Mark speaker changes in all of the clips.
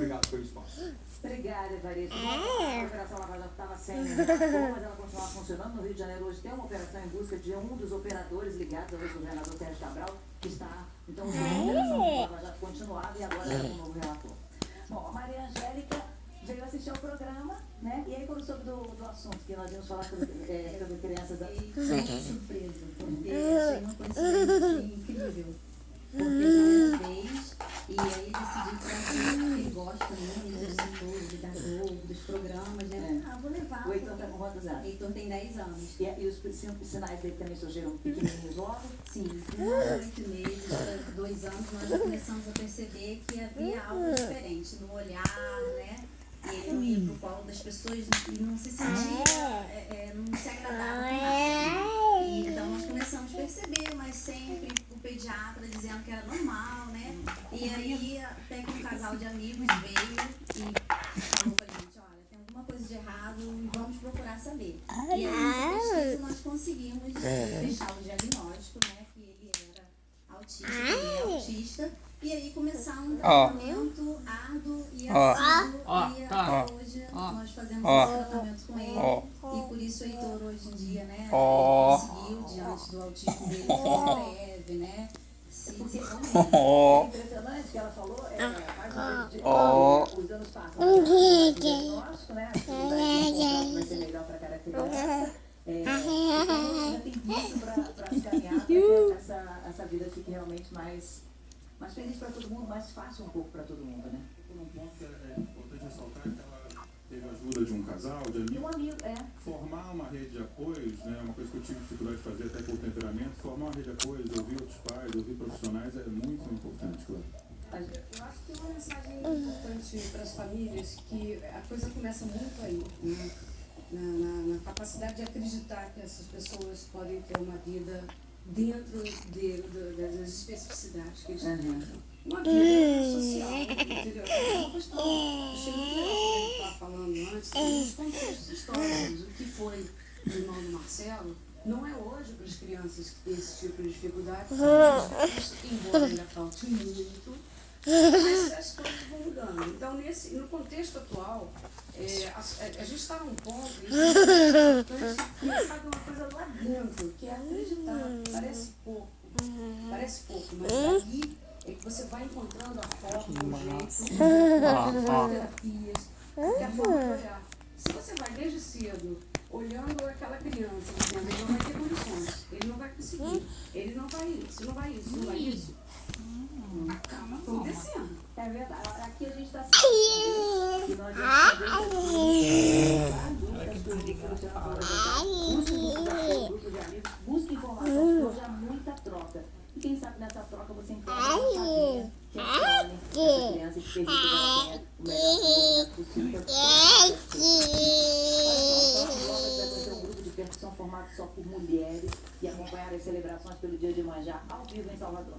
Speaker 1: obrigado pelo espaço.
Speaker 2: Obrigada, Evaristo. A Operação Lava Jato estava sem relator, mas ela continuava funcionando. No Rio de Janeiro hoje tem uma operação em busca de um dos operadores ligados ao ex-governador Sérgio Cabral, que está, então, a operação Lava Jato continuava e agora é um novo relator. Bom, a Maria Angélica veio assistir ao programa, né? E aí quando soube do assunto, que nós íamos falar sobre crianças...
Speaker 3: Foi surpresa, porque achei uma coincidência incrível. Porque já era vez, e aí decidi trazer, porque ele gosta muito dos setores, da Globo, dos programas, né? Ah, vou levar.
Speaker 2: O Heitor está com quantos anos?
Speaker 3: Heitor tem 10 anos.
Speaker 2: E os sinais dele também surgiram pequenininhos logo?
Speaker 3: Sim, com 8 meses, para 2 anos, nós já começamos a perceber que havia algo diferente no olhar, né? E ele não ia pro colo das pessoas e não se sentia, não se agradava com nada. E então nós começamos a perceber, mas sempre o pediatra dizendo que era normal, né? E aí até que um casal de amigos veio e falou pra gente, olha, tem alguma coisa de errado e vamos procurar saber. E aí nessa pesquisa nós conseguimos fechar o diagnóstico, né? Que ele era autista, ele é autista. E aí começar um tratamento árduo e assíduo, e até hoje nós fazemos esse tratamento com ele. E por isso o Heitor hoje em dia, né, conseguiu, diante do autismo dele, ser breve, né, se
Speaker 2: É impressionante que ela falou, os anos passam, o diagnóstico, né, vai ser melhor para cada criança. Então ainda tem muito para se caminhar para que essa vida fique realmente mais feliz para todo mundo, mais fácil um pouco para todo mundo, né?
Speaker 1: Por um ponto é importante ressaltar que ela teve a ajuda de um casal, de amigos.
Speaker 2: Um amigo,
Speaker 1: Formar uma rede de apoios, né? Uma coisa que eu tive dificuldade de fazer até por temperamento, formar uma rede de apoios, ouvir outros pais, ouvir profissionais é muito importante, claro.
Speaker 4: Eu acho que uma mensagem importante para as famílias, que a coisa começa muito aí, né? Na capacidade de acreditar que essas pessoas podem ter uma vida dentro das especificidades que eles têm. Uma vida social, entendeu? É uma questão, achei muito legal que ele estava falando antes, dos contextos históricos, o que foi o irmão do Marcelo, não é hoje para as crianças que têm esse tipo de dificuldade, embora ainda falte muito, mas as coisas vão mudando. Então, no contexto atual, a gente está num ponto em que é importante começar de uma coisa lá dentro, que é acreditar. Parece pouco, mas daí é que você vai encontrando a forma, o jeito, as terapias, que é a forma de olhar. Se você vai desde cedo olhando aquela criança, dizendo ele não vai ter condições, ele não vai conseguir, ele não vai isso, não vai isso, não vai isso. Calma, acontecendo.
Speaker 2: É verdade. Aqui a gente está sendo que nós grupo de amigos, busca informação, hoje há muita troca. E quem sabe nessa troca você encontra uma família que acolhe essa criança e que permite que ela tenha o melhor possível. Vai ser um grupo de percussão formado só por mulheres e acompanhar as celebrações pelo Dia de Iemanjá ao vivo em Salvador.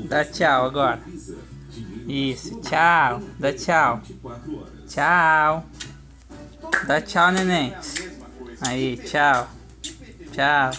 Speaker 5: Dá tchau agora. Isso, tchau. Dá tchau. Tchau. Dá tchau, neném. Aí, tchau. Tchau.